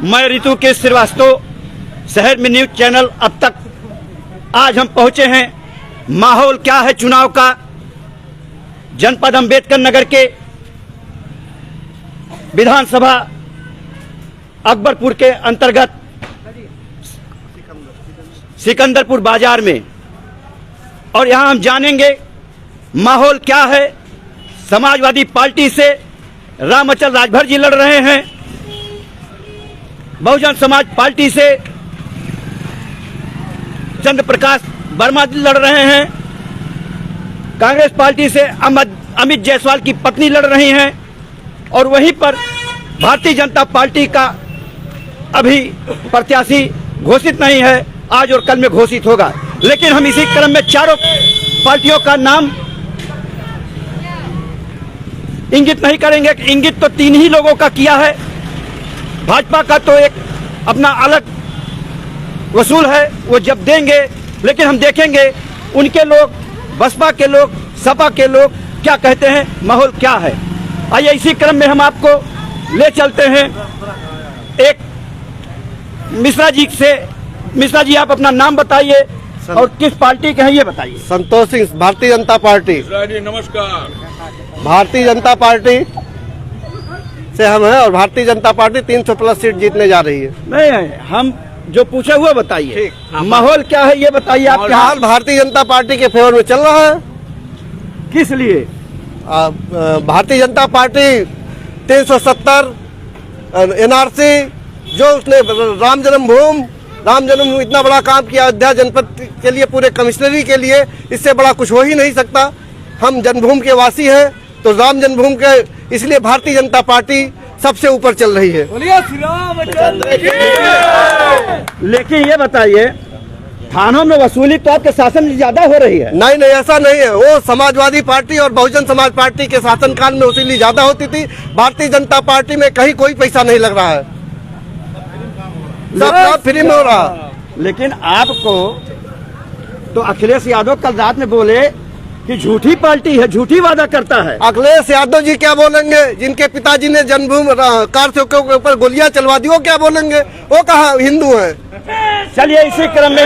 मैं ऋतु के श्रीवास्तव, शहर में न्यूज चैनल। अब तक आज हम पहुंचे हैं, माहौल क्या है चुनाव का। जनपद अंबेडकर नगर के विधानसभा अकबरपुर के अंतर्गत सिकंदरपुर बाजार में, और यहां हम जानेंगे माहौल क्या है। समाजवादी पार्टी से रामअचल राजभर जी लड़ रहे हैं, बहुजन समाज पार्टी से चंद्र प्रकाश वर्मा जी लड़ रहे हैं, कांग्रेस पार्टी से अमित जायसवाल की पत्नी लड़ रही हैं, और वहीं पर भारतीय जनता पार्टी का अभी प्रत्याशी घोषित नहीं है, आज और कल में घोषित होगा। लेकिन हम इसी क्रम में चारों पार्टियों का नाम इंगित नहीं करेंगे। इंगित तो तीन ही लोगों का किया है। भाजपा का तो एक अपना अलग वसूल है, वो जब देंगे, लेकिन हम देखेंगे उनके लोग, बसपा के लोग, सपा के लोग क्या कहते हैं, माहौल क्या है। आइए इसी क्रम में हम आपको ले चलते हैं एक मिश्रा जी से। मिश्रा जी, आप अपना नाम बताइए और किस पार्टी के हैं ये बताइए। संतोष सिंह, भारतीय जनता पार्टी। मिश्रा जी नमस्कार। भारतीय जनता पार्टी से हम हैं और Bharatiya Janata party 300 plus seat जीतने जा रही है। नहीं, हम जो पूछा हुआ बताइए, माहौल क्या है ये बताइए। आप फिलहाल भारतीय जनता पार्टी के फेवर में चल रहा है। किस लिए? भारतीय जनता पार्टी 370 NRC, जो उसने राम जन्मभूमि इतना बड़ा काम किया अयोध्या जनपद के लिए, पूरे कमिश्नरी के लिए, इससे बड़ा कुछ हो ही नहीं सकता। हम जन्मभूमि के वासी हैं, तो राम जन्मभूमि के, इसलिए भारतीय जनता पार्टी सबसे ऊपर चल रही है। लेकिन ये बताइए, थानों में वसूली तो आपके शासन में ज्यादा हो रही है। नहीं, ऐसा नहीं है। वो समाजवादी पार्टी और बहुजन समाज पार्टी के शासनकाल में वसूली ज्यादा होती थी। भारतीय जनता पार्टी में कहीं कोई पैसा नहीं लग रहा है, सब फ्री में हो रहा। लेकिन आपको तो अखिलेश यादव कल रात में बोले कि झूठी पार्टी है, झूठी वादा करता है। अखिलेश यादव जी क्या बोलेंगे, जिनके पिताजी ने जन्मभूमि कार सेवकों के ऊपर गोलियां चलवा दी, वो क्या बोलेंगे? वो कहाँ हिंदू हैं? चलिए इसी क्रम में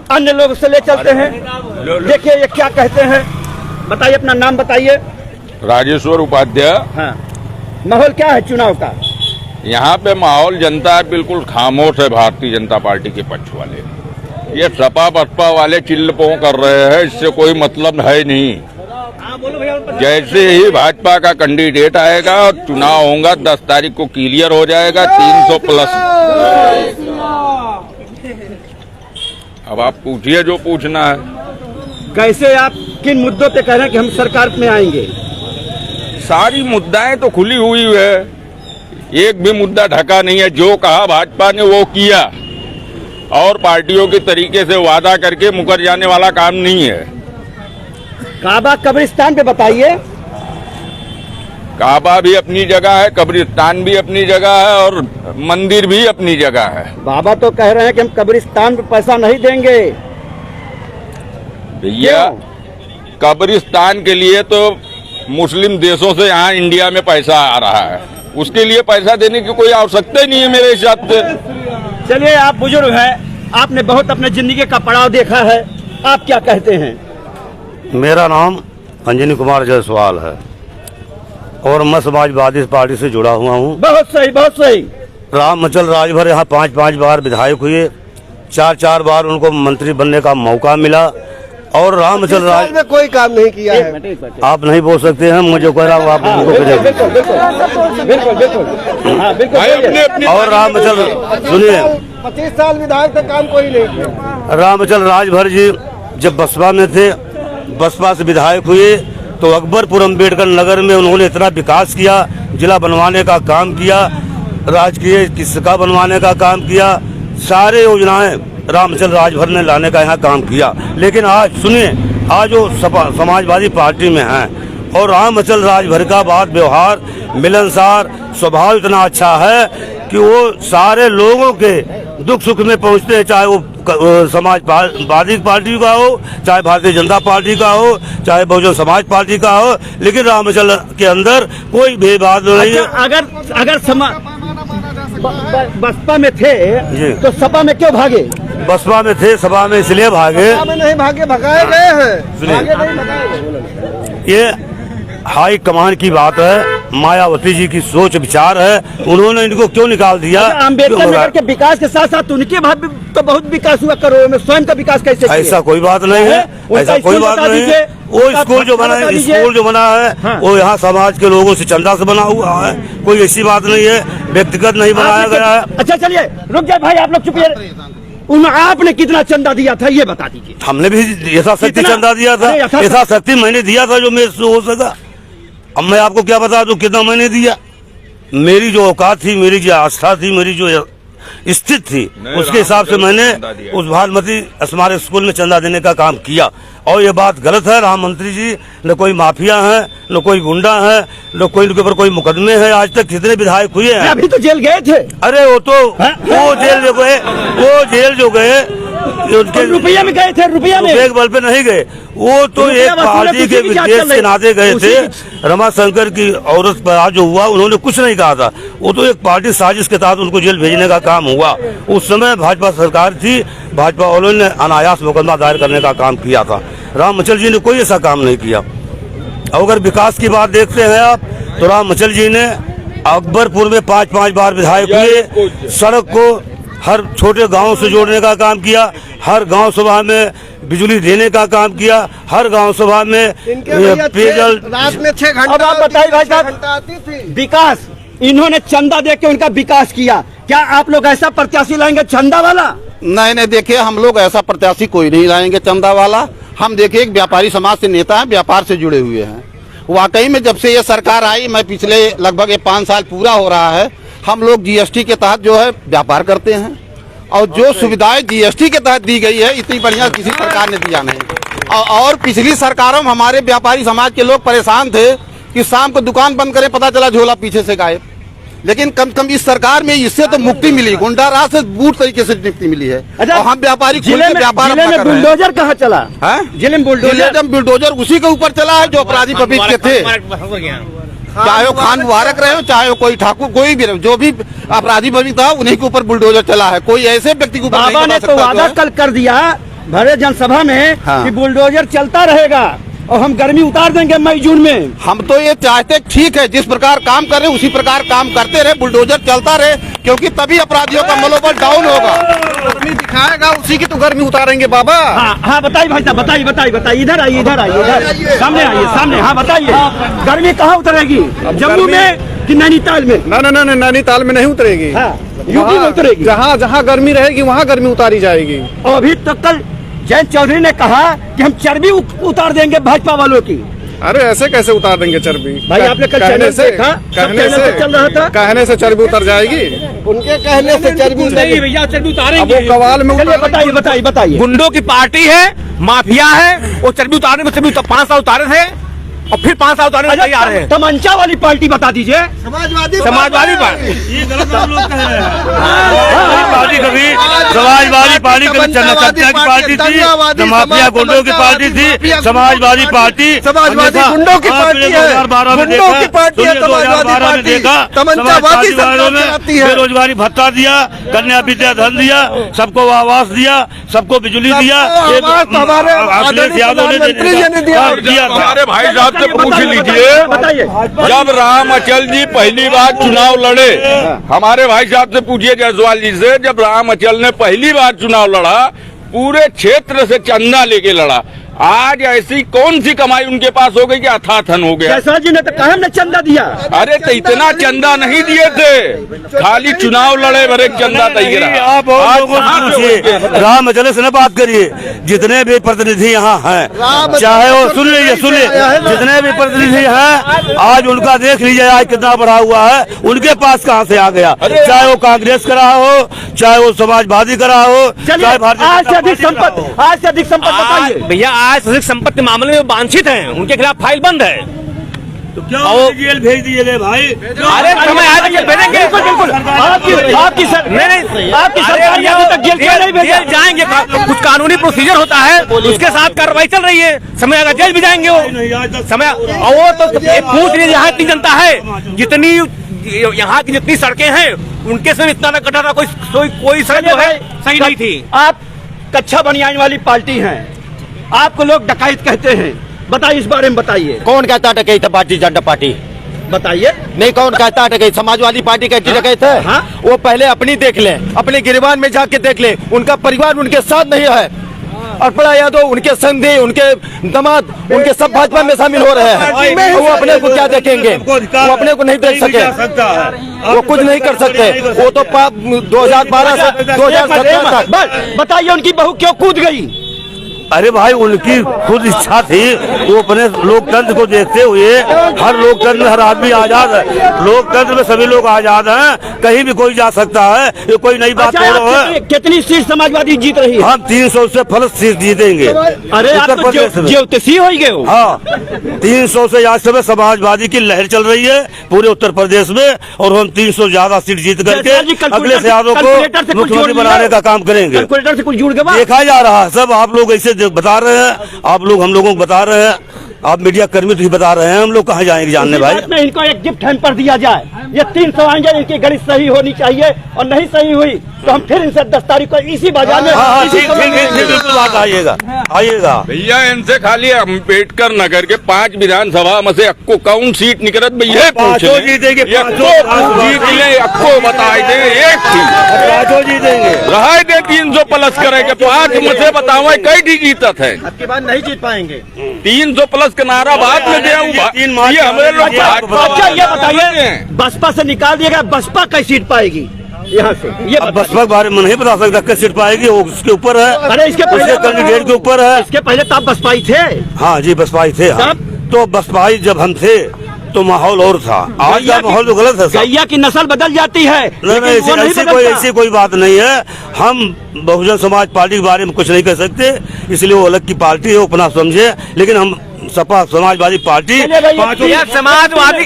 अन्य लोग से ले चलते हैं, देखिए ये क्या कहते हैं। बताइए, अपना नाम बताइए। राजेश्वर उपाध्याय। हाँ, माहौल क्या है चुनाव का? यहाँ पे माहौल, जनता बिल्कुल खामोश है भारतीय जनता पार्टी के पक्ष वाले। ये सपा बसपा वाले चिल्लपों कर रहे हैं, इससे कोई मतलब है नहीं। जैसे ही भाजपा का कैंडिडेट आएगा और चुनाव होगा, 10 तारीख को क्लियर हो जाएगा 300 प्लस। अब आप पूछिए जो पूछना है। कैसे, आप किन मुद्दों पे कह रहे हैं कि हम सरकार में आएंगे? सारी मुद्दाएं तो खुली हुई है, एक भी मुद्दा ढका नहीं है। जो कहा भाजपा ने वो किया, और पार्टियों के तरीके से वादा करके मुकर जाने वाला काम नहीं है। काबा कब्रिस्तान पे बताइए। काबा भी अपनी जगह है, कब्रिस्तान भी अपनी जगह है, और मंदिर भी अपनी जगह है। बाबा तो कह रहे हैं कि हम कब्रिस्तान पे पैसा नहीं देंगे। भैया, कब्रिस्तान के लिए तो मुस्लिम देशों से यहाँ इंडिया में पैसा आ रहा है, उसके लिए पैसा देने की कोई आवश्यकता ही नहीं है मेरे हिसाब से। चलिए, आप बुजुर्ग हैं, आपने बहुत अपने जिंदगी का पड़ाव देखा है, आप क्या कहते हैं? मेरा नाम अंजनी कुमार जायसवाल है और मैं समाजवादी पार्टी से जुड़ा हुआ हूँ। बहुत सही, बहुत सही। रामअचल राजभर यहाँ 5 बार विधायक हुए, 4 बार उनको मंत्री बनने का मौका मिला, और रामअचल राज में कोई काम नहीं किया है। आप नहीं बोल सकते हैं, मुझे कह रहा हूँ आप उनको बिल्कुल। और रामअचल, सुनिए, 25 साल विधायक तक काम कोई नहीं किया। रामअचल राजभर जी जब बसपा में थे, बसपा से विधायक हुए, तो अकबरपुर अंबेडकर नगर में उन्होंने इतना विकास किया, जिला बनवाने का काम किया, राजकीय किस्सा बनवाने का काम किया, सारे योजनाएं रामअचल राजभर ने लाने का यहाँ काम किया। लेकिन आज सुनिए, आज वो समाजवादी पार्टी में हैं, और रामअचल राजभर का बात व्यवहार, मिलनसार स्वभाव इतना अच्छा है कि वो सारे लोगों के दुख सुख में पहुंचते हैं, चाहे वो समाजवादी पार्टी का हो, चाहे भारतीय जनता पार्टी का हो, चाहे बहुजन समाज पार्टी का हो, लेकिन रामअचल के अंदर कोई भेदभाव नहीं है। अगर बसपा में थे जी। तो सपा में क्यों भागे? बसपा में थे, सभा में इसलिए भागे, में नहीं भागे, भगाए गए हैं। सुनिए। भागे नहीं, भगाए गए। ये हाई कमान की बात है, मायावती जी की सोच विचार है, उन्होंने इनको क्यों निकाल दिया? अम्बेडकर नगर के विकास के साथ साथ उनके बाद भी तो बहुत विकास हुआ करोड़ों में, स्वयं का विकास कैसे किए? ऐसा कोई बात नहीं है, ऐसा कोई बात नहीं है। वो स्कूल जो बना है, स्कूल जो बना है वो यहाँ समाज के लोगों से चंदा से बना हुआ है, कोई ऐसी बात नहीं है, व्यक्तिगत नहीं बनाया गया है। अच्छा चलिए रुक जाए भाई, आप लोग चुपिए। उनमें आपने कितना चंदा दिया था ये बता दीजिए। हमने भी यथाशक्ति कितना? चंदा दिया था, अरे यथाशक्ति- यथाशक्ति मैंने दिया था जो मेरे से हो सका। अब मैं आपको क्या बता दूं कितना मैंने दिया? मेरी जो औकात थी, मेरी जो आस्था थी, मेरी जो स्थिति थी, उसके हिसाब से मैंने उस भानुमती स्मारक स्कूल में चंदा देने का काम किया। और ये बात गलत है, राम मंत्री जी न कोई माफिया है, न कोई गुंडा है, न कोई उनके ऊपर कोई मुकदमे है। आज तक कितने विधायक हुए हैं? अभी तो जेल गए थे। अरे वो जेल जो गए उनके रुपया में गए थे, रुपया में। रुपये के बल पे नहीं गए, वो तो रुपया एक वसूला पार्टी के उसी की जांच चल विदेश रही। के नाते गए उसी थे। रमाशंकर की औरत पर आज जो हुआ, उन्होंने कुछ नहीं कहा था, वो तो एक पार्टी साजिश के तहत उनको जेल भेजने का काम हुआ। उस समय भाजपा सरकार थी, भाजपा वालों ने अनायास मुकदमा दायर करने का काम किया था। राम मचल जी ने कोई ऐसा काम नहीं किया। अगर विकास की बात देखते हैं आप, तो राम मचल जी ने अकबरपुर में 5-5 बार विधायक हुए, सड़क को हर छोटे गांव से जोड़ने का काम किया, हर गांव सभा में बिजली देने का काम किया, हर गांव सभा में पेयजल। रात में 6 घंटा। अब आप बताइए भाई साहब, घंटा आती थी। विकास इन्होंने चंदा दे के उनका विकास किया, क्या आप लोग ऐसा प्रत्याशी लाएंगे चंदा वाला? नहीं देखिए, हम लोग ऐसा प्रत्याशी कोई नहीं लाएंगे चंदा वाला। हम देखिए एक व्यापारी समाज से नेता है, व्यापार से जुड़े हुए हैं। वाकई में जब से ये सरकार आई, मैं पिछले लगभग 5 साल पूरा हो रहा है, हम लोग जीएसटी के तहत जो है व्यापार करते हैं, और जो सुविधाएं जीएसटी के तहत दी गई है इतनी बढ़िया किसी सरकार ने दिया नहीं। और पिछली सरकारों में हमारे व्यापारी समाज के लोग परेशान थे कि शाम को दुकान बंद करें, पता चला झोला पीछे से गायब। लेकिन कम कम इस सरकार में इससे तो मुक्ति मिली, गुंडा राज से बूट तरीके से मुक्ति मिली है। अच्छा, और हम व्यापारी खुल जिले के में व्यापार अपना कर रहे हैं। बुलडोजर कहाँ चला? हैं? जिले में बुलडोजर बुलडोजर उसी के ऊपर चला है जो अपराधी पब्लिक के थे, चाहे वो खान मुबारक रहे हो, चाहे वो कोई ठाकुर, कोई भी रहे, जो भी अपराधी पब्लिक था उन्हीं के ऊपर बुलडोजर चला है। कोई ऐसे व्यक्ति के ऊपर नहीं बाबा चला ने तो सकता वादा जो है। कल कर दिया भरे जनसभा में हाँ। कि बुलडोजर चलता रहेगा और हम गर्मी उतार देंगे मई जून में। हम तो ये चाहते, ठीक है, जिस प्रकार काम कर रहे हैं उसी प्रकार काम करते रहे, बुलडोजर चलता रहे, क्योंकि तभी अपराधियों का मनोबल डाउन होगा। गर्मी दिखाएगा उसी की तो गर्मी उतारेंगे बाबा। हाँ बताइए भाई साहब, बताइए इधर आइए, इधर सामने आइए, सामने। हाँ बताइए, गर्मी कहाँ उतरेगी? जम्मू में कि नैनीताल में? ना नैनीताल में नहीं उतरेगी। हाँ, यूपी में उतरेगी। जहाँ जहाँ गर्मी रहेगी वहाँ गर्मी उतारी जाएगी। और अभी तक कल जयंत चौधरी ने कहा कि हम चर्बी उतार देंगे भाजपा वालों की। अरे ऐसे कैसे उतार देंगे चर्बी? भाई आपने कल चैनल से देखा, सब चैनल पे चल रहा था। कहने से चर्बी उतर जाएगी? उनके कहने से चर्बी नहीं भैया, चर्बी अब उतारेंगे। वो कवाल में चलिए बताइए। गुंडों की पार्टी है, माफिया है, वो चर्बी उतारने में चर्बी 5 साल उतारे थे और फिर 5 साल उतारने में तैयार है। तमंचा वाली पार्टी बता दीजिए। समाजवादी पार्टी ये गलत हम लोग कह रहे हैं। पार्टी कभी समाजवादी पार्टी कभी सत्या की पार्टी थी, न माफिया गुंडों की पार्टी थी, समाजवादी पार्टी समाजवादी गुंडों की पार्टी है, 2012 में गुंडों की पार्टी है, 2012 में देखा, तमंचावादी समाजवादी सरकार आती है। बेरोजगारी भत्ता दिया, कन्या विद्या धन दिया, सबको आवास दिया, सबको बिजली दिया। आवास हमारे अखिलेश यादव ने प्रधानमंत्री जी ने दिया। दिया था। हमारे भाई साहब से पूछ लीजिए, बताइए। जब राम अचल जी पहली बार चुनाव लड़े, हमारे भाई साहब से पूछिए जायसवाल जी से, जब राम अचल ने पहली बार चुनाव लड़ा, पूरे क्षेत्र से चंदा लेके लड़ा। आज ऐसी कौन सी कमाई उनके पास हो गई कि अथाथन हो गया? जयसवाल जी ने तो कहा हमने चंदा दिया। अरे तो इतना चंदा नहीं दिए थे, खाली चुनाव लड़े भरे चंदा तैयार नहीं, आप और लोगों से पूछिए, राम अचल से न बात करिए। जितने भी प्रतिनिधि यहाँ हैं, चाहे वो सुन लीजिए, जितने भी प्रतिनिधि हैं, आज उनका देख लीजिए आज कितना बढ़ा हुआ है, उनके पास कहाँ से आ गया? चाहे वो कांग्रेस का रहा हो, चाहे वो समाजवादी का रहा हो, चलिए, चाहे भारतीय आज से जनता अधिक पार्टी का रहा हो। संपत्ति, आज से अधिक संपत्ति बताइए। भैया आज अधिक संपत्ति के मामले में वांछित हैं, उनके खिलाफ फाइल बंद है। तो क्या उन्हें जेल भेज दिए गए भाई? अरे समय आया तो भेजेंगे। बिल्कुल आपकी सरकार ने अभी तक जेल क्यों नहीं भेजा? जेल जाएंगे, कुछ कानूनी प्रोसीजर होता है, उसके साथ कार्रवाई चल रही है। समय आएगा जेल भी जाएंगे वो। समय और वो तो पूछ लीजिए, यहाँ इतनी जनता है, जितनी यहाँ की जितनी सड़कें हैं उनके से इतना न कटा था, कोई सड़क जो है सही नहीं थी। आप कच्चा बनियान वाली पार्टी हैं, आपको लोग डकैत कहते हैं, बताइए इस बारे में बताइए। कौन कहता डकैत है भारतीय जनता पार्टी? बताइए। नहीं, कौन कहता डकैत? समाजवादी पार्टी कहती डकैत है? हाँ? वो पहले अपनी देख ले, अपने गिरबान में जाके देख ले, उनका परिवार उनके साथ नहीं है। अर्पणा यादव, उनके संधि, उनके दामाद, उनके सब भाजपा में शामिल हो रहे हैं। वो अपने को क्या देखेंगे? वो अपने को नहीं देख सके, वो कुछ नहीं कर सकते। वो तो 2012 से 2017 तक। बताइए उनकी बहू क्यों कूद गई? अरे भाई, उनकी खुद इच्छा थी, वो अपने लोकतंत्र को देखते हुए, हर लोकतंत्र में हर आदमी आजाद है, लोकतंत्र में सभी लोग आजाद हैं, कहीं भी कोई जा सकता है, ये कोई नई बात अच्छा, थोड़ा है। कितनी सीट समाजवादी जीत रही है? हम 300 से प्लस सीट जीतेंगे। अरे आप उत्तर प्रदेश तो में ज्योतिषी हो गए हो। हाँ, 300 से आज समय समाजवादी की लहर चल रही है पूरे उत्तर प्रदेश में, और हम 300 ज्यादा सीट जीत करके अखिलेश यादव को मुख्यमंत्री बनाने का काम करेंगे। कैलकुलेटर से कुछ जुड़ गया? देखा जा रहा है सब, आप लोग ऐसे बता रहे हैं, आप लोग हम लोगों को बता रहे हैं, आप मीडिया कर्मी तो ही बता रहे हैं, हम लोग कहाँ जाएंगे जानने भाई। में इनको एक गिफ्ट हैम्पर दिया जाए, ये 300 आएंगे, इनकी गणित सही होनी चाहिए, और नहीं सही हुई तो हम फिर इनसे 10 तारीख को इसी बाजार में बिल्कुल बात आइएगा। भैया इनसे खाली अम्बेडकर नगर के 5 विधानसभा में से अक्को कौन सीट निकलत भैया पांचों जीतेंगे, जीत ले, अक्को बताए दे, एक थी पांचों जीतेंगे। रहा दे 300 प्लस करेंगे, 5 में से बताओ कई डी जीतत है। आपके बाद नहीं जीत पाएंगे। 300 प्लस का नारा बाद में दे, ये हमारे लोग अच्छा ये बताइए, बसपा से निकाल दिया गया, बसपा कई सीट पाएगी यहाँ से? ये अब बसपा के बारे में नहीं बता सकता किस सीट पाएगी, वो उसके ऊपर है। अरे इसके पहले कैंडिडेट के ऊपर है। इसके पहले तो आप बसपाई थे। हाँ जी, बसपाई थे। हाँ। तो बसपाई जब हम थे तो माहौल और था, आज का माहौल तो गलत है। गैया की नस्ल बदल जाती है, ऐसी कोई बात नहीं है। हम बहुजन समाज पार्टी के बारे में कुछ नहीं कह सकते, इसलिए वो अलग की पार्टी है, वो अपना समझे, लेकिन हम सपा समाजवादी पार्टी समाजवादी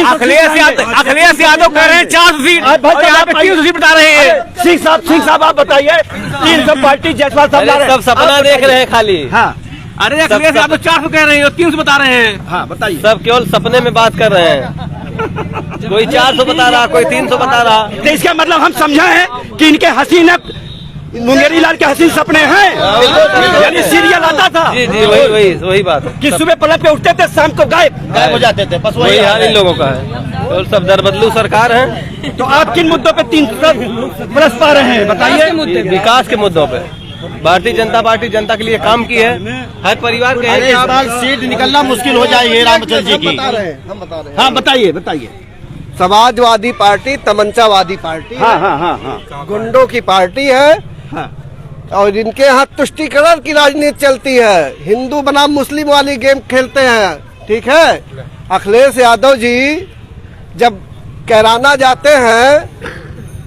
अखिलेश यादव कह रहे हैं 400 सीट, यहाँ पे 300 सीट बता रहे हैं। सिंह साहब आप बताइए, 300 पार्टी जयसवाल साहब सब सपना देख रहे हैं खाली। हाँ, अरे अखिलेश यादव 400 कह रहे हैं, 300 बता रहे हैं। हाँ बताइए। सब केवल सपने में बात कर रहे हैं, कोई 400 बता रहा, कोई 300 बता रहा। तो इसका मतलब हम समझा है कि इनके हसीन मुंगेरी लाल के हसीन सपने हैं, यानी सीरियल आता था। जी जी, वही बात कि सुबह पलट पे उठते थे, शाम को गायब हो जाते थे, बस वही हाल इन लोगों का है। तो सब दर बदलू सरकार है। तो आप किन मुद्दों पे 300 प्लस पा रहे हैं बताइए? विकास के मुद्दों पे भारतीय जनता पार्टी जनता के लिए काम की है, हर परिवार के हैं। इस बार सीट निकलना मुश्किल हो जाएगी रामचंद्र जी की। हम बता रहे हैं। हाँ बताइए। समाजवादी पार्टी तमंचावादी पार्टी, हाँ। गुंडों की पार्टी है। हाँ। और इनके यहाँ तुष्टीकरण की राजनीति चलती है, हिंदू बनाम मुस्लिम वाली गेम खेलते हैं। ठीक है, अखिलेश यादव जी जब कैराना जाते हैं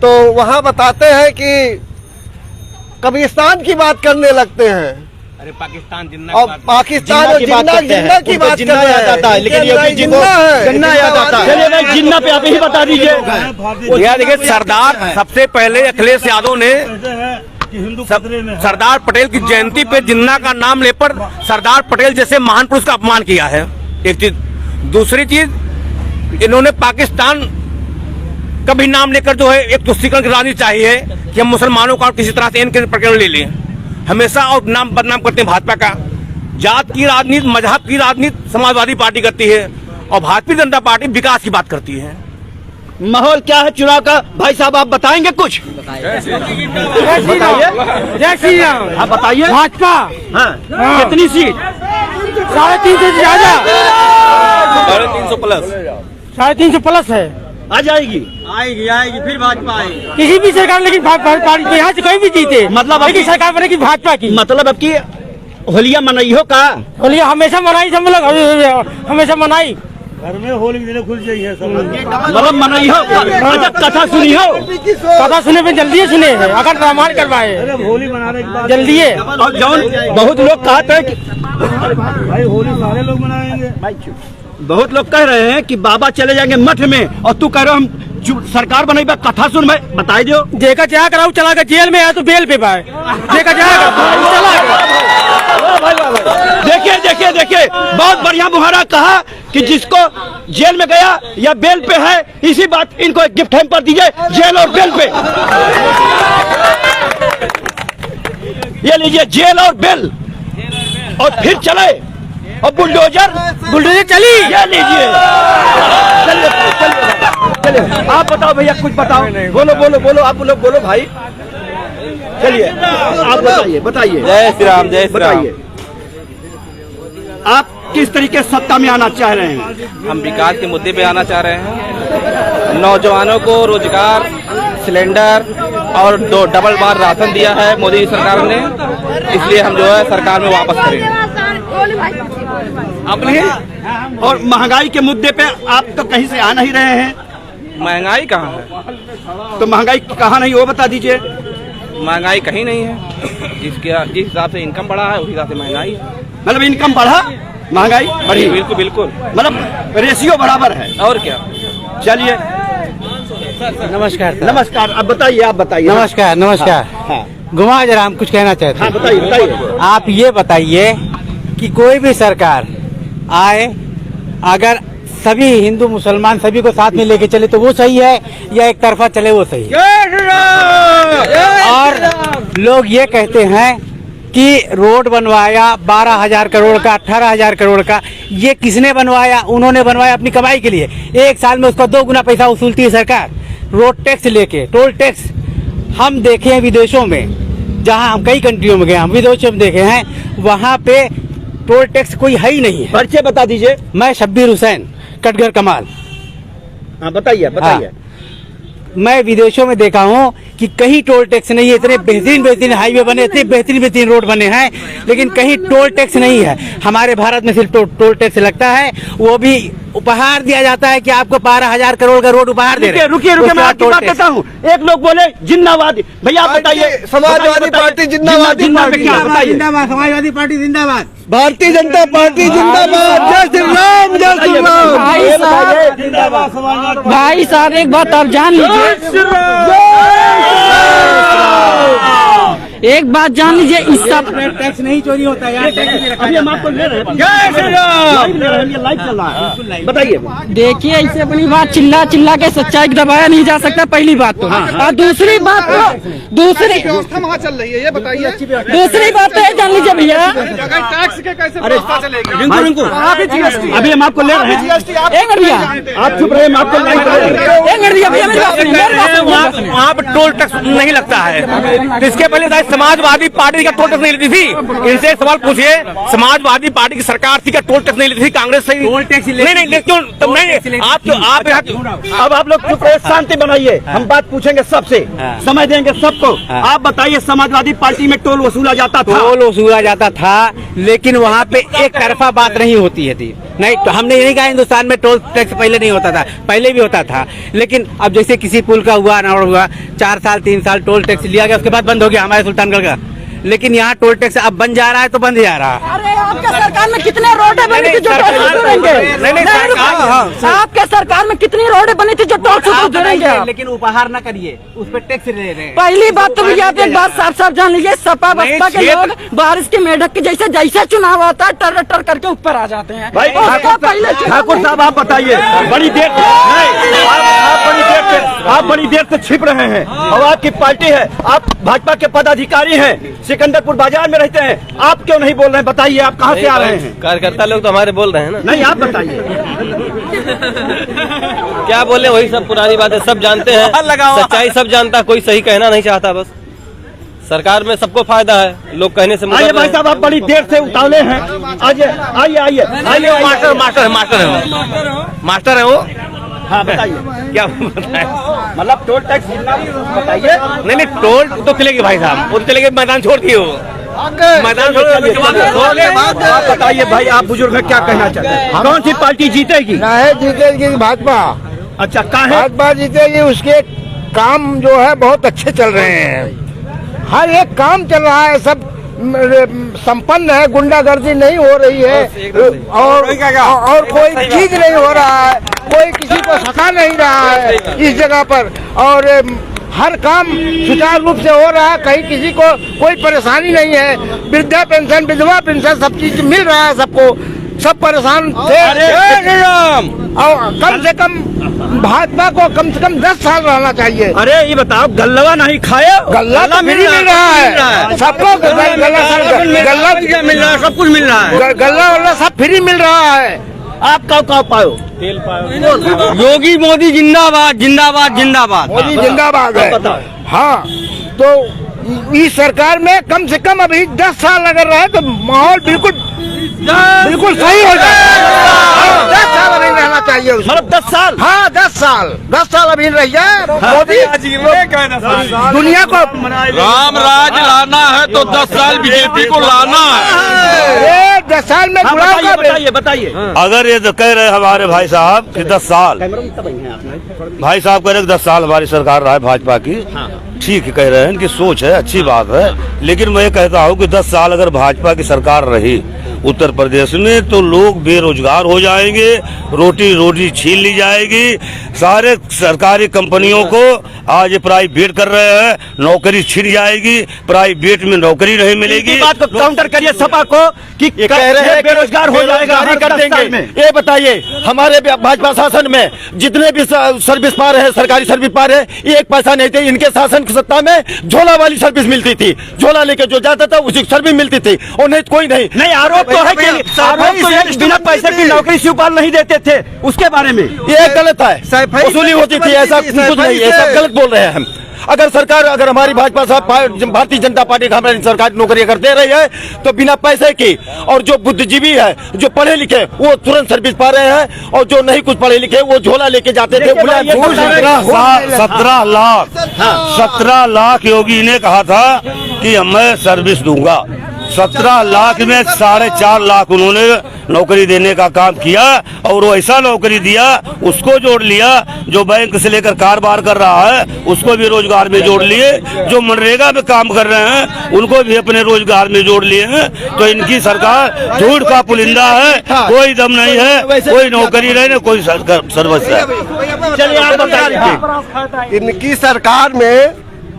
तो वहाँ बताते हैं कि कब्रिस्तान की बात करने लगते हैं। अरे पाकिस्तान जिन्ना और पाकिस्तान और जिन्ना की बात कर रहे हैं, लेकिन योगी जी को जिन्ना याद आता है। चलिए भाई, जिन्ना पे आप ही बता दीजिए। यह देखिए, सरदार सबसे पहले अखिलेश यादव ने सरदार पटेल की जयंती पे जिन्ना का नाम ले पर सरदार पटेल जैसे महान पुरुष का अपमान किया है, एक चीज। दूसरी चीज, इन्होंने पाकिस्तान का भी नाम लेकर जो है एक तुष्टीकरण की राजनीति चाहिए कि हम मुसलमानों का किसी तरह से इनके प्रकरण ले लें, हमेशा और नाम बदनाम करते हैं भाजपा का। जात की राजनीति, मजहब की राजनीति समाजवादी पार्टी करती है, और भारतीय जनता पार्टी विकास की बात करती है। माहौल क्या है चुनाव का भाई साहब, आप बताएंगे कुछ? जय श्री राम। आप बताइए। भाजपा हाँ। कितनी सीट? 350 से ज्यादा, 350 प्लस, 350 प्लस है। आ जाएगी। आएगी फिर भाजपा आएगी। किसी भी सरकार, लेकिन पार्टी यहाँ से कोई भी जीते, मतलब लेकिन सरकार बनेगी भाजपा की। मतलब अब की होलिया मनाइयो का? होली हमेशा मनाई, सब लोग हमेशा मनाई। घर में होली के दिन खुल जाइए सब, मतलब मनाइयो। अच्छा, कथा सुनी हो? कथा सुने पे जल्दी सुने हैं, अगर रामायण करवाए होली मनाने के बाद जल्दी है। और जौन बहुत लोग कहते हैं कि भाई होली सारे लोग मनाएंगे। बहुत लोग कह रहे हैं कि बाबा चले जाएंगे मठ में, और तू कह रहे हो हम सरकार बनेगा, कथा सुन भाई बताई दो। देखा क्या कराऊ, चला गया जेल में है तो बेल पे पाए, देखा जाएगा चला गया। भाई वाह भाई। देखिए देखिए देखिए, बहुत बढ़िया मुहारा कहा कि जिसको जेल में गया या बेल पे है, इसी बात इनको एक गिफ्ट हैम्पर दीजिए, जेल और बेल पे। ये लीजिए जेल और बेल, और फिर चले, और बुलडोजर चली, ये लीजिए। चलिए चलिए चलिए, आप बताओ भैया, कुछ बताओ, बोलो बोलो बोलो, आप लोग बोलो भाई, चलिए आप बताइए बताइए। जय श्री राम, जय श्री राम। बताइए आप किस तरीके से सत्ता में आना चाह रहे हैं? हम विकास के मुद्दे पे आना चाह रहे हैं। नौजवानों को रोजगार, सिलेंडर और 2 डबल बार राशन दिया है मोदी सरकार ने, इसलिए हम जो है सरकार में वापस करेंगे। अपने और महंगाई के मुद्दे पे आप तो कहीं से आ नहीं रहे हैं। महंगाई कहाँ है? तो महंगाई कहाँ नहीं, वो बता दीजिए। महंगाई कहीं नहीं है। जिस हिसाब से इनकम बढ़ा है उस हिसाब से महंगाई है। मतलब इनकम बढ़ा, महंगाई बढ़ी, बिल्कुल बिल्कुल, मतलब रेशियो बराबर है। और क्या। चलिए नमस्कार नमस्कार, अब बताइए, आप बताइए। नमस्कार नमस्कार। हाँ घुमा जरा, हम कुछ कहना चाहते हैं। हाँ बताइए बताइए। आप ये बताइए कि कोई भी सरकार आए, अगर सभी हिंदू मुसलमान सभी को साथ में लेके चले तो वो सही है, या एक तरफा चले वो सही है? और लोग ये कहते हैं कि रोड बनवाया 12,000 करोड़ का, 18,000 करोड़ का, ये किसने बनवाया? उन्होंने बनवाया अपनी कमाई के लिए। एक साल में उसका 2 गुना पैसा वसूलती है सरकार, रोड टैक्स लेके, टोल टैक्स। हम देखे हैं विदेशों में, जहां हम कई कंट्रियों में गए, हम विदेशों में देखे हैं, वहां पे टोल टैक्स कोई है ही नहीं है। परिचय बता दीजिए। मैं शब्बीर हुसैन, कटघर कमाल। हाँ बताइए बताइए। हाँ। मैं विदेशों में देखा हूँ कि कहीं टोल टैक्स नहीं है। इतने बेहतरीन हाईवे बने, इतने बेहतरीन रोड बने हैं, लेकिन कहीं टोल टैक्स नहीं है। हमारे भारत में सिर्फ टोल टैक्स लगता है, वो भी उपहार दिया जाता है कि आपको 12,000 करोड़ का रोड उपहार दे रहे हैं। रुकिए रुकिए, मैं आपकी बात करता हूँ। एक लोग बोले जिन्नावादी, भैया आप बताइए। समाजवादी पार्टी जिंदाबाद, जिंदाबाद, समाजवादी पार्टी जिंदाबाद, भारतीय जनता पार्टी जिंदाबाद। जय श्री राम, जय श्री राम। भाई साहब एक बात आप जान लीजिए, एक बात जान लीजिए, इस सब टैक्स नहीं चोरी होता है यार। अभी हम आपको ले रहे हैं, लाइव चल रहा है, बताइए। देखिए, ऐसे अपनी बात चिल्ला चिल्ला के सच्चाई दबाया नहीं जा सकता, पहली बात तो। और दूसरी बात तो, दूसरी व्यवस्था वहाँ चल रही है, ये बताइए। दूसरी बात तो ये जान लीजिए भैया, टैक्स के कैसे व्यवस्था चलेगी? रिंकू अभी हम आपको ले रहे हैं। एक मिनट भैया, आप चुप रहे, हम आपको लाइव कर रहे हैं। एक मिनट भैया, मेरी बात सुनिए। वहाँ पर टोल टैक्स नहीं लगता है। इसके पहले समाजवादी पार्टी का टोल टैक्स नहीं लेती थी। इनसे एक सवाल पूछिए, समाजवादी पार्टी की सरकार थी, क्या टोल टैक्स नहीं लेती थी? कांग्रेस से टोल टैक्स नहीं क्यों? नहीं, आप अब आप लोग चुप रहे, शांति बनाइए। हम बात पूछेंगे सबसे, समय देंगे सबको। आप बताइए, समाजवादी पार्टी में टोल वसूला जाता था? टोल वसूला जाता था, लेकिन वहाँ पे एक तरफा बात नहीं होती है थी। नहीं तो हमने नहीं कहा हिंदुस्तान में टोल टैक्स पहले नहीं होता था, पहले भी होता था, लेकिन अब जैसे किसी पुल का हुआ ना हुआ, 4 साल 3 साल टोल टैक्स लिया गया, उसके बाद बंद हो गया हमारे सुल्तानगढ़ का। लेकिन यहाँ टोल टैक्स अब बन जा रहा है तो बंद जा रहा है। अरे आपके सरकार में कितने रोड बनी थी जो टोल वसूलेंगे? आपके सरकार में कितनी रोड बनी थी जो टोल वसूलेंगे? लेकिन उपहार न करिए, उस पर टैक्स ले रहे हैं। पहली बात तो भैया आप एक बात साफ साफ जान लीजिए, सपा बसपा के लोग बारिश के मेढक के जैसे जैसे चुनाव होता है टर टर करके ऊपर आ जाते हैं। भाई ठाकुर साहब आप बताइए, बड़ी देर आप बड़ी देर से छिप रहे हैं, और आपकी पार्टी है, आप भाजपा के पदाधिकारी हैं, सिकंदरपुर बाजार में रहते हैं, आप क्यों नहीं बोल रहे हैं? बताइए, आप कहाँ से आ रहे हैं? कार्यकर्ता लोग तो हमारे बोल रहे हैं ना। नहीं, आप बताइए। क्या बोले, वही सब पुरानी बातें सब जानते हैं, सच्चाई सब जानता, कोई सही कहना नहीं चाहता। बस सरकार में सबको फायदा है, लोग कहने से आइए भाई साहब, आप बड़ी देर से उतावले हैं, आइए आइए आइए आइए। मास्टर है वो। हाँ बताइए, क्या बताए? मतलब टोल टैक्स बताइए। नहीं टोल तो चलेगी भाई साहब, वो तो चलेगी, मैदान छोड़ दिए वो मैदान आप बताइए भाई, आप बुजुर्ग हैं, क्या कहना चाहते हैं? कौन सी पार्टी जीतेगी? जीतेगी भाजपा। अच्छा, कहाँ है? भाजपा जीतेगी, उसके काम जो है बहुत अच्छे चल रहे हैं, हर एक काम चल रहा है, सब संपन्न है, गुंडागर्दी नहीं हो रही है, और कोई चीज नहीं हो रहा है, कोई किसी को सता नहीं रहा है इस जगह पर। और हर काम सुचारू रूप से हो रहा है, कहीं किसी को कोई परेशानी नहीं है। वृद्धा पेंशन, विधवा पेंशन सब चीज मिल रहा है सबको। सब परेशान थे और कम से कम भाजपा को कम से कम 10 साल रहना चाहिए। अरे ये बताओ, गल्लवा नहीं खाया? गल्ला तो फ्री मिल रहा है सबको, गल्ला मिल रहा है, सब कुछ मिल रहा है, गल्ला वल्ला सब फ्री मिल रहा है। आप कब पाओ? तेल पाओ। योगी मोदी जिंदाबाद जिंदाबाद जिंदाबाद, मोदी जिंदाबाद है। हाँ, तो इस सरकार में कम से कम अभी 10 साल अगर रहे तो माहौल बिल्कुल सही हो जाए। 10 साल अभी रहना चाहिए उसको। मतलब 10 साल? हाँ, 10 साल अभी रह जाए मोदी। दुनिया को राम राज लाना है तो 10 साल बीजेपी को लाना है। 10 साल में बताइए। अगर ये तो कह रहे हमारे भाई साहब कि 10 साल, भाई साहब कह रहे 10 साल हमारी सरकार रहा है भाजपा की, ठीक है कह रहे हैं, इनकी सोच है, अच्छी बात है। लेकिन मैं कहता हूँ कि 10 साल अगर भाजपा की सरकार रही उत्तर प्रदेश में तो लोग बेरोजगार हो जाएंगे, रोटी छीन ली जाएगी। सारे सरकारी कंपनियों को आज प्राइवेट कर रहे हैं, नौकरी छिन जाएगी, प्राइवेट में नौकरी नहीं मिलेगी। इसी बात को काउंटर करिए सपा को कि कह रहे हैं बेरोजगार हो जाएगा, नहीं कर देंगे। ये बताइए, हमारे भाजपा शासन में जितने भी सर्विस पा रहे हैं, सरकारी सर्विस पा रहे हैं, एक पैसा नहीं थे। इनके शासन की सत्ता में झोला वाली सर्विस मिलती थी, झोला लेके जो जाता था उसी सर्विस मिलती थी, और नहीं कोई नहीं। आरोप तो है कि बिना पैसे की नौकरी शिवपाल नहीं देते थे, उसके बारे में ये गलत है। वसूली होती थी, ऐसा कुछ नहीं, ऐसा गलत बोल रहे हैं हम। अगर सरकार, अगर हमारी भाजपा साहब भारतीय जनता पार्टी हमारी सरकारी नौकरी अगर दे रही है तो बिना पैसे की, और जो बुद्धिजीवी है, जो पढ़े लिखे, वो तुरंत सर्विस पा रहे हैं, और जो नहीं कुछ पढ़े लिखे वो झोला लेके जाते थे। 17 लाख योगी ने कहा था कि मैं सर्विस दूंगा। 17 लाख में 4.5 लाख उन्होंने नौकरी देने का काम किया, और वो ऐसा नौकरी दिया, उसको जोड़ लिया। जो बैंक से लेकर कारोबार कर रहा है उसको भी रोजगार में जोड़ लिए, जो मनरेगा में काम कर रहे हैं उनको भी अपने रोजगार में जोड़ लिए हैं। तो इनकी सरकार झूठ का पुलिंदा है, कोई दम नहीं है, कोई नौकरी नहीं, कोई सर्विस है। चलिए आप बताइए। इनकी सरकार में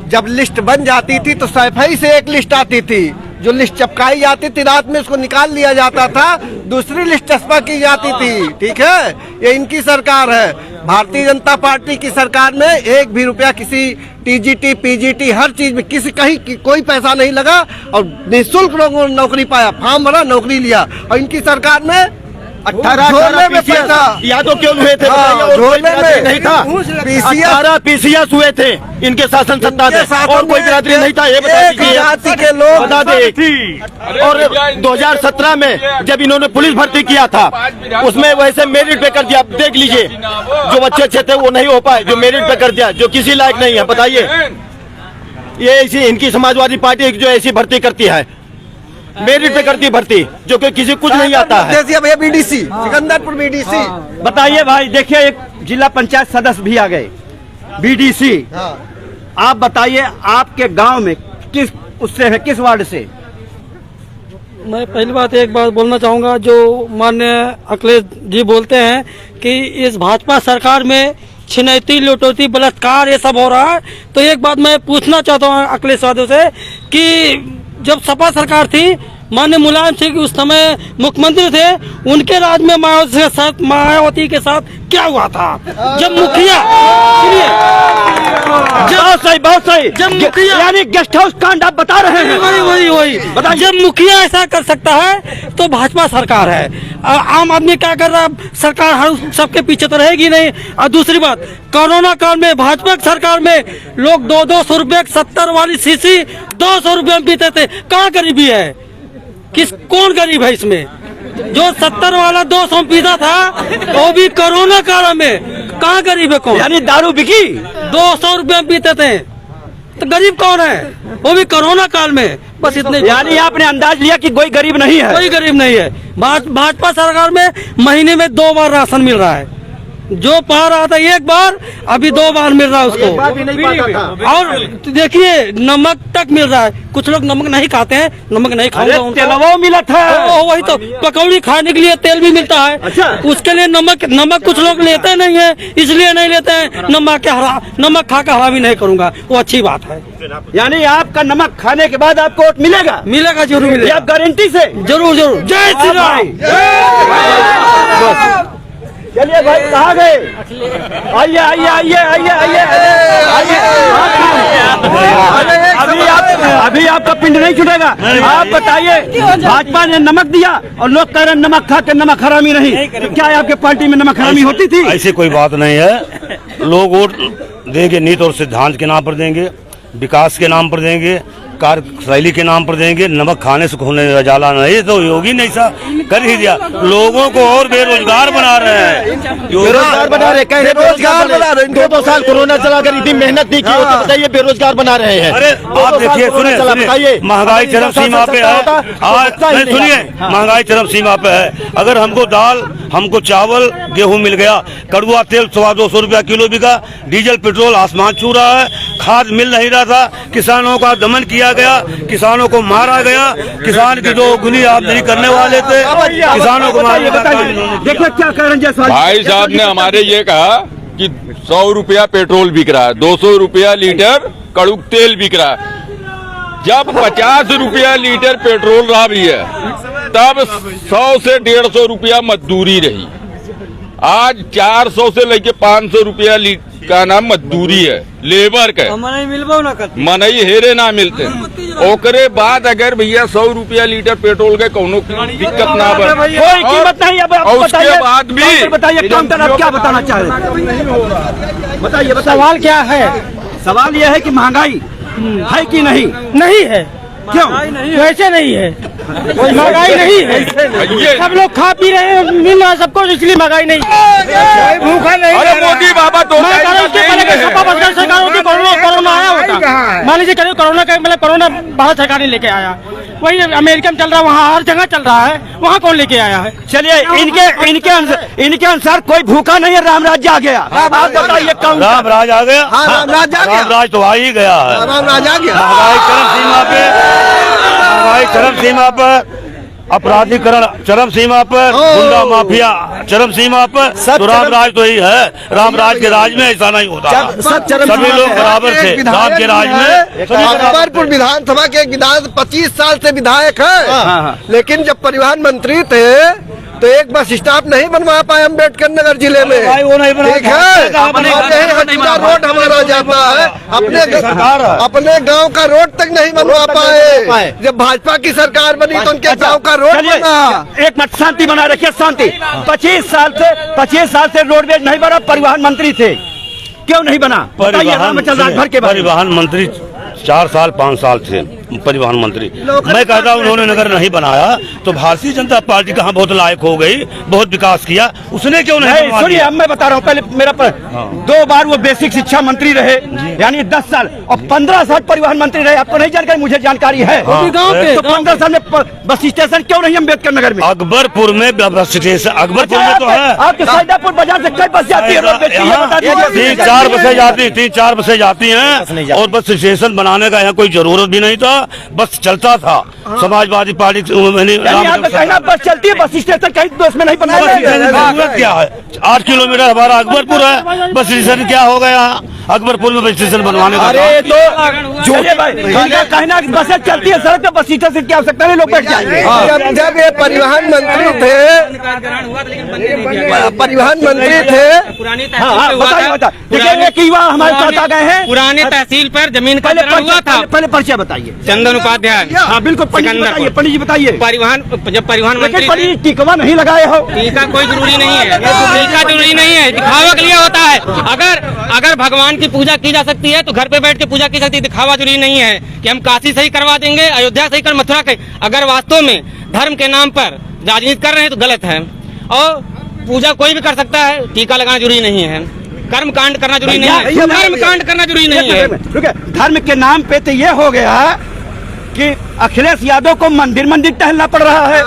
जब लिस्ट बन जाती थी तो सफाई से एक लिस्ट आती थी, जो लिस्ट चपकाई जाती थी रात में उसको निकाल लिया जाता था, दूसरी लिस्ट चस्पा की जाती थी। ठीक है, ये इनकी सरकार है। भारतीय जनता पार्टी की सरकार में एक भी रुपया किसी टीजीटी पीजीटी हर चीज में किसी कहीं कोई पैसा नहीं लगा, और निःशुल्क लोगों ने नौकरी पाया, फॉर्म भरा, नौकरी लिया। और इनकी सरकार में 18 में पैसा यादव क्यों हुए थे? झोले में नहीं था। 18 PCS हुए थे इनके शासन सत्ता में, और कोई बिरादरी नहीं था। ये बता दीजिए के लोग बता दे। और 2017 में जब इन्होंने पुलिस भर्ती किया था उसमें वैसे मेरिट पे कर दिया। देख लीजिए, जो बच्चे अच्छे थे वो नहीं हो पाए, जो मेरिट पे कर दिया, जो किसी लायक नहीं है। बताइए, ये ऐसी इनकी समाजवादी पार्टी जो ऐसी भर्ती करती है, मेरिट पे करती भर्ती, जो कि किसी कुछ नहीं आता है। BDC Sikandarpur BDC. बताइए भाई, देखिए एक जिला पंचायत सदस्य भी आ गए, बीडीसी। आप बताइए, आपके गांव में किस उससे है, किस वार्ड से? मैं पहली बात एक बात बोलना चाहूँगा, जो माननीय अखिलेश जी बोलते हैं कि इस भाजपा सरकार में छिनैती लुटौती बलात्कार ये सब हो रहा है, तो एक बात मैं पूछना चाहता हूँ अखिलेश यादव से कि जब सपा सरकार थी, माननीय मुलायम सिंह उस समय मुख्यमंत्री थे, उनके राज में मायावती के साथ क्या हुआ था? जब मुखिया, सुनिए, बहुत सही, जब मुखिया, यानी गेस्ट हाउस कांड आप बता रहे हैं। वही जब मुखिया ऐसा कर सकता है तो भाजपा सरकार है। आम आदमी क्या कर रहा है? सरकार हर सबके पीछे तो रहेगी नहीं। और दूसरी बात, कोरोना काल में भाजपा सरकार में लोग 200 रुपए 70 वाली शीशी 200 रुपए में पीते थे। कहाँ गरीबी है? कौन गरीब है इसमें? जो 70 वाला 200 पीता था वो भी कोरोना काल में, कहाँ गरीब है? कौन? यानी दारू बिकी 200 रुपए पीते थे, तो गरीब कौन है? वो भी कोरोना काल में। बस इतने। यानी आपने अंदाज लिया कि कोई गरीब नहीं है? कोई गरीब नहीं है। भाजपा सरकार में महीने में 2 बार राशन मिल रहा है, जो पा रहा था एक बार, अभी 2 बार मिल रहा है उसको। भी नहीं पाता था। और देखिए नमक तक मिल रहा है, कुछ लोग नमक नहीं खाते हैं, नमक नहीं खाऊंगा। तेलवा मिला था, वही तो पकौड़ी खाने के लिए तेल भी मिलता है। अच्छा। उसके लिए नमक कुछ लोग लेते नहीं है, इसलिए नहीं लेते हैं। नमक खा के हरामी नहीं करूंगा, वो अच्छी बात है। यानी आपका नमक खाने के बाद आपको वोट मिलेगा? मिलेगा, जरूर मिलेगा। आप गारंटी से? जरूर जरूर। जय श्री राम। चलिए भाई, कहाँ गए? आइए आइए आइए आइए आइए अभी आपका पिंड नहीं छूटेगा। आप बताइए, भाजपा ने नमक दिया और लोग कह रहे हैं नमक खा के नमक हरामी नहीं। क्या है आपके पार्टी में नमक हरामी होती थी? ऐसी कोई बात नहीं है। लोग वोट देंगे नीति और सिद्धांत के नाम पर देंगे, विकास के नाम पर देंगे, कार्यशैली के नाम पर देंगे। नमक खाने से होने जाला नहीं, तो योगी ने ऐसा कर ही दिया। लोगों को और बेरोजगार बना रहे हैं। बेरोजगार बना रहे हैं, बेरोजगार बना रहे हैं। 2 साल कोरोना चला कर इतनी मेहनत नहीं की होती, बताइए बेरोजगार बना रहे हैं। अरे आप देखिए, सुनिए, महंगाई चरम सीमा पे है आज। सुनिए, महंगाई चरम सीमा पे है। अगर हमको दाल, हमको चावल, गेहूं मिल गया, कड़ुआ तेल 200 रुपया किलो बिका, डीजल पेट्रोल आसमान छू रहा है, खाद मिल नहीं रहा था, किसानों का दमन किया गया, किसानों को मारा गया, किसान की 2 गुनी आमदनी करने वाले थे, किसानों को मारने का काम इन्होंने किया। देखिए क्या कह रहे हैं भाई साहब ने हमारे ये कहा कि 100 रुपया पेट्रोल बिक रहा है, 200 रुपया लीटर कड़ुक तेल बिक रहा है। जब 50 रुपया लीटर पेट्रोल रहा भी है, तब 100 से 150 रुपया मजदूरी रही। आज 400 से लेके 500 रुपया का नाम मजदूरी है, लेबर का। मनई हेरे ना मिलते। ओकरे बाद अगर भैया 100 रुपया लीटर पेट्रोल के कोनो दिक्कत ना बने, कोई कीमत नहीं। अब और उसके बाद भी बताइए, काउंटर आप क्या बताना चाह रहे हैं? बताइए। सवाल क्या है? सवाल यह है कि महंगाई है कि नहीं? नहीं है। क्यों? वैसे नहीं है, कोई महंगाई नहीं है। सब लोग खा पी रहे हैं, मिल रहा है सबको, इसलिए महंगाई नहीं है। भूखा नहीं। अरे मोदी बाबा तो मैं कह रहा हूँ, उसके पहले कि सपा बसपा सरकार होती, कोरोना आया होता। मान लीजिए कोरोना का, मतलब कोरोना भारत सरकार ने लेके आया। वही अमेरिका में चल रहा है, वहाँ हर जगह चल रहा है, वहाँ कौन लेके आया है? चलिए, इनके अनुसार कोई भूखा नहीं है, राम राज्य आ गया। आप बताइए, राम राज आ गया। राम राज आ गया। राम राज तो आ ही गया है। राम राज आ गया। महंगाई चरम सीमा पे, महंगाई चरम सीमा पर, अपराधीकरण चरम सीमा पर, गुंडा माफिया चरम सीमा पर, तो राम राज तो ही है। राम राज के राज में ऐसा नहीं होता, सभी लोग बराबर थे। राम के राज में अकबरपुर विधानसभा के 25 साल से विधायक है, लेकिन जब परिवहन मंत्री थे तो एक बस स्टॉप नहीं बनवा पाए अम्बेडकर नगर जिले में। वो नहीं बना। ठीक है, रोड हमारा जाता है, अपने गांव का रोड तक नहीं बनवा पाए। जब भाजपा की सरकार बनी तो उनके गांव का रोड बना। एक मिनट, शांति बनाए रखिए, शांति। 25 साल से रोडवेज नहीं बना, परिवहन मंत्री थे, क्यों नहीं बना? परिवहन मंत्री 4 साल 5 साल थे परिवहन मंत्री। मैं कहता हूँ उन्होंने नगर नहीं बनाया तो भारतीय जनता पार्टी कहाँ बहुत लायक हो गई, बहुत विकास किया, उसने क्यों नहीं? सुनिए, अब मैं बता रहा हूँ, पहले मेरा 2 बार वो बेसिक शिक्षा मंत्री रहे, यानी 10 साल, और 15 साल परिवहन मंत्री रहे। आपको नहीं जानकारी? मुझे जानकारी है। तो 15 साल में बस स्टेशन क्यों नहीं अम्बेडकर नगर में? अकबरपुर में बस स्टेशन, अकबरपुर में तो है। आपके सैदापुर बाजार से कई बस जाती है? 3-4 बसें जाती, 3-4 बसें जाती हैं, और बस स्टेशन बनाने का यहाँ कोई जरूरत भी नहीं था, बस चलता था। समाजवादी पार्टी कहना बस चलती है, बस स्टेशन कहीं तो इसमें नहीं बना। जरूरत क्या है? 8 किलोमीटर हमारा अकबरपुर है, बस स्टेशन क्या हो गया? अकबरपुर में बस स्टेशन बनवाने का। अरे तो कहना बसें चलती है सड़क पे, बस स्टेशन की आवश्यकता नहीं, लोग बैठ जाएंगे। जब ये परिवहन मंत्री थे, देखिए एक युवा हमारे साथ आ गए हैं। पुराने तहसील पर जमीन का हुआ था। पहले परिचय बताइए। चंदन उपाध्याय। हाँ बिल्कुल, पंडित जी बताइए। जब परिवहन मंत्री टीका नहीं लगाए हो? टीका कोई जरूरी नहीं है, टीका जरूरी नहीं है, दिखावा के लिए होता है। अगर भगवान की पूजा की जा सकती है तो घर पे बैठ के पूजा की सकती है, दिखावा जरूरी नहीं है कि हम काशी सही करवा देंगे, अयोध्या सही कर, मथुरा के। अगर वास्तव में धर्म के नाम पर राजनीति कर रहे हैं तो गलत है। और पूजा कोई भी कर सकता है, टीका लगाना जरूरी नहीं है, कर्म कांड करना जरूरी नहीं है, धर्म कांड करना जरूरी नहीं है। धर्म के नाम पे तो ये हो गया कि अखिलेश यादव को मंदिर टहलना पड़ रहा है।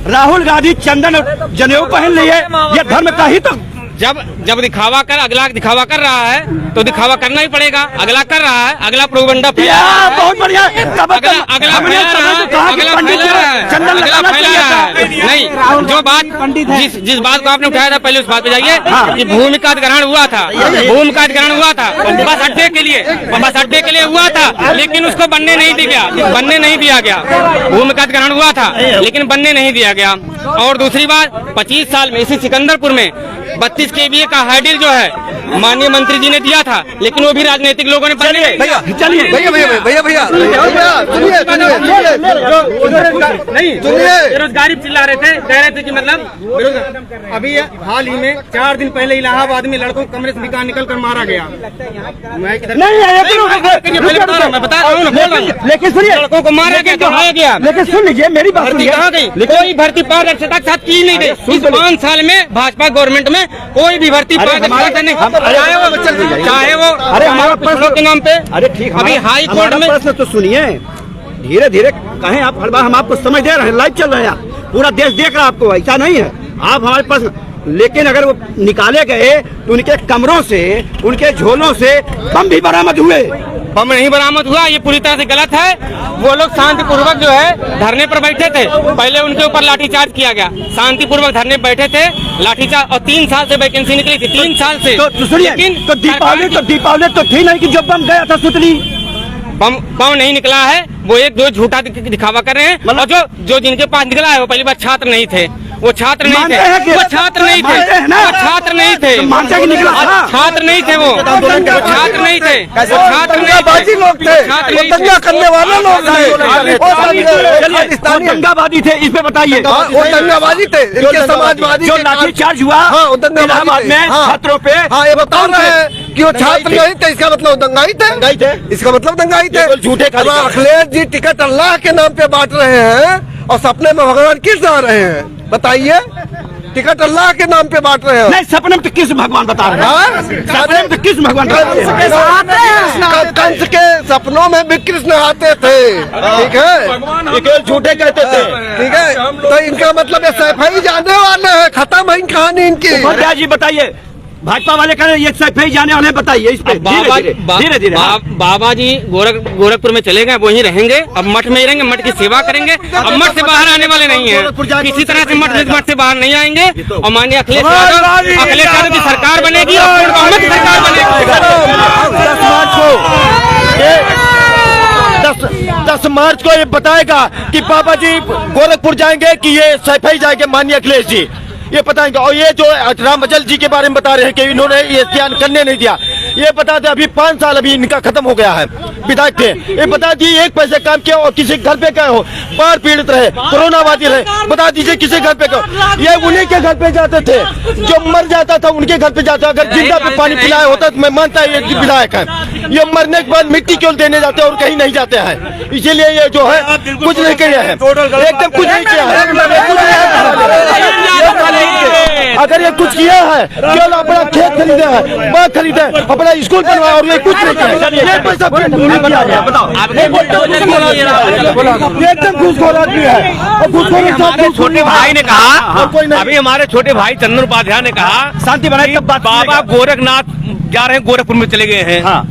राहुल गांधी चंदन और जनेऊ पहन ली है, ये धर्म का ही तो जब दिखावा कर अगला दिखावा कर रहा है तो दिखावा करना ही पड़ेगा। अगला कर रहा है, अगला प्रोपगंडा फैला रहा है, बहुत बढ़िया। अगला फैला रहा है। नहीं, जो बात जिस बात को आपने उठाया था पहले उस बात पे जाइए कि भूमि का अधिग्रहण हुआ था, भूमि का अधिग्रहण हुआ था बस अड्डे के लिए हुआ था, लेकिन उसको बनने नहीं दिया गया। भूमि का अधिग्रहण हुआ था लेकिन बनने नहीं दिया गया। और दूसरी बात, 25 साल में इसी सिकंदरपुर में 32 kVA का हाईडिल जो है माननीय मंत्री जी ने दिया था, लेकिन वो भी राजनीतिक लोगों ने बेरोजगारी चिल्ला रहे थे, कह रहे थे कि मतलब अभी हाल ही में 4 दिन पहले इलाहाबाद में लड़कों को कमरे से निकल कर मारा गया। मैं बता रहा हूँ, लेकिन सुनिए, लड़कों को मारा गया, कहाँ गया? लेकिन सुन लीजिए मेरी बात, कहाँ गई? कोई भर्ती पारदर्शिता के साथ की नहीं गई। इस 5 साल में भाजपा गवर्नमेंट में कोई भी भर्ती पारदर्शिता नहीं, चाहे वो अरे हमारा प्रश्न के नाम पे। अरे ठीक, अभी हाई कोर्ट में प्रश्न तो सुनिए, धीरे धीरे कहें आप, हर बार हम आपको समझ दे रहे हैं, लाइव चल रहे हैं, पूरा देश देख रहा है आपको, ऐसा नहीं है। आप हमारे प्रश्न, लेकिन अगर वो निकाले गए तो उनके कमरों से, उनके झोलों से बम भी बरामद हुए। बम नहीं बरामद हुआ, ये पूरी तरह से गलत है। वो लोग शांतिपूर्वक जो है धरने पर बैठे थे, पहले उनके ऊपर लाठीचार्ज किया गया, शांतिपूर्वक धरने पर बैठे थे, लाठीचार्ज, और 3 साल से वैकेंसी निकली थी, 3 साल से। तो सुनिए, तो दीपावली तो थी नहीं कि जब बम गया था सुतली, बम नहीं निकला है, वो एक दो झूठा दिखावा कर रहे हैं। और जो जिनके पास निकला है वो पहली बार छात्र नहीं थे, वो छात्र नहीं थे, वो छात्र नहीं थे, वो छात्र नहीं थे, छात्र नहीं थे, वो छात्र नहीं थे, दंगाबाजी लोग थे, दंगा करने वाले लोग थे, दंगाबादी थे, इस पे बताइए। वो दंगाबाजी थे, इनके समाजवादी जो लाठीचार्ज हुआ इलाहाबाद में छात्रों पे, हाँ ये बता रहे हैं कि वो छात्र नहीं थे, इसका मतलब दंगाई थे, इसका मतलब दंगाई थे। झूठे अखिलेश जी टिकट अल्लाह के नाम पे बांट रहे हैं और सपने में भगवान किस जा रहे हैं, बताइए? टिकट अल्लाह के नाम पे बांट रहे हैं। नहीं, सपने में तो किस भगवान बता रहे हैं? सपने में तो किस भगवान कंस के सपनों में भी कृष्ण आते थे, ठीक है, झूठे कहते थे, ठीक है। तो इनका मतलब ये सफाई जाने वाले हैं, खत्म है कहानी इनकी। जी बताइए, भाजपा वाले कह रहे हैं ये सफाई जाने वाले, बताइए इस पे। धीरे धीरे बाबा जी गोरखपुर में चले गए, वहीं रहेंगे, अब मठ में ही रहेंगे, मठ की सेवा करेंगे, अब मठ से बाहर आने वाले नहीं है, किसी तरह से मठ से बाहर नहीं आएंगे। और माननीय अखिलेश यादव की सरकार बनेगी और बहुमत की सरकार बनेगी। 10 मार्च को ये बताएगा कि बाबा जी गोरखपुर जाएंगे कि ये सफाई जाएंगे माननीय अखिलेश जी, ये बताएंगे। और ये जो राम अचल जी के बारे में बता रहे हैं कि इन्होंने ये ज्ञान करने नहीं दिया, ये बता दें अभी 5 साल अभी इनका खत्म हो गया है, विधायक थे, ये बता दीजिए 1 पैसे काम किया और किसी घर पे गए हो, बाढ़ पीड़ित रहे, कोरोना वादी रहे, बता दीजिए किसी घर पे गए? ये उन्हीं के घर पे जाते थे, जो मर जाता था उनके घर पे जाता, अगर जिंदा पे पानी पिलाया होता तो मैं मानता है ये विधायक है। ये मरने के बाद मिट्टी क्यों देने जाते हैं और कहीं नहीं जाते हैं, इसीलिए ये जो है कुछ नहीं किया है, एकदम कुछ नहीं किया है। अगर ये कुछ किया है, केवल अपना खेत खरीदे है, बाग खरीदे, अपना स्कूल बनवाया, और ये कुछ नहीं किया, एकदम घूसखोर आदमी है। छोटे भाई ने कहा, अभी हमारे छोटे भाई चंदन उपाध्याय ने कहा शांति बनाई, बाबा गोरखनाथ जा रहे हैं, गोरखपुर में चले गए हैं। हाँ।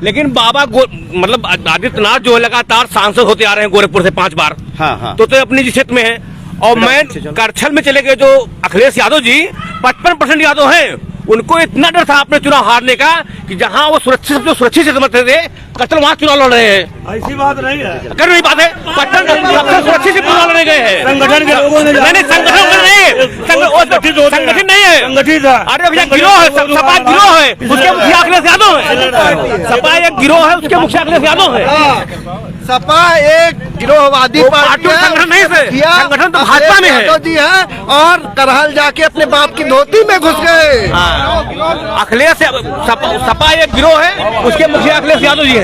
लेकिन बाबा मतलब आदित्यनाथ जो है लगातार सांसद होते आ रहे हैं गोरखपुर से 5 बार। हाँ। तो अपने जिस क्षेत्र में है, और मैं करछल में चले गए, जो अखिलेश यादव जी 55% यादव हैं, उनको इतना डर था अपने चुनाव हारने का कि जहां वो सुरक्षित से समझते थे, कत्ल वहां चुनाव लड़ रहे हैं। ऐसी बात नहीं है, कर नहीं बात है, सबसे सुरक्षित से चुनाव लड़ने गए हैं। संगठन के लोगों ने, नहीं संगठन नहीं है, संगठित है। अरे भैया गिरोह है, सपा गिरोह है, उसके मुखिया अखिलेश यादव है, सपा एक गिरोह है, उसके मुखिया अखिलेश यादव है। सपा एक गिरोहवादी पार्टी है, संगठन नहीं है, संगठन तो भाजपा में है जी है, और करहल जाके अपने बाप की धोती में घुस गए। अखिलेश सपा एक गिरोह है, उसके मुखिया अखिलेश यादव जी हैं।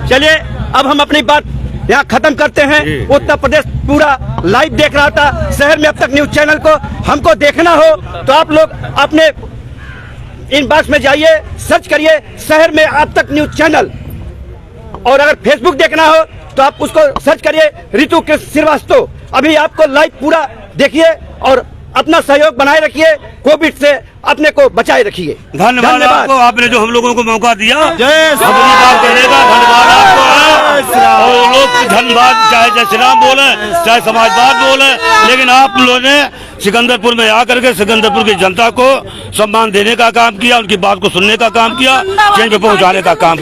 चलिए अब हम अपनी बात यहाँ खत्म करते हैं। उत्तर प्रदेश पूरा लाइव देख रहा था, शहर में अब तक न्यूज चैनल को हमको देखना हो तो आप लोग अपने इनबॉक्स में जाइए, सर्च करिए शहर में अब तक न्यूज चैनल, और अगर फेसबुक देखना हो तो आप उसको सर्च करिए ऋतु कृष्ण श्रीवास्तव। अभी आपको लाइव पूरा देखिए और अपना सहयोग बनाए रखिए, कोविड से अपने को बचाए रखिए। धन्यवाद आपको, आपने जो हम लोगों को मौका दिया। अपनी बात करेगा, धन्यवाद आपको। और लोग धन्यवाद चाहे जय श्री राम बोले, चाहे समाजवाद बोले, लेकिन आप लोगों ने सिकंदरपुर में आकर के सिकंदरपुर की जनता को सम्मान देने का काम किया, उनकी बात को सुनने का काम किया, चेंज पे पहुंचाने का काम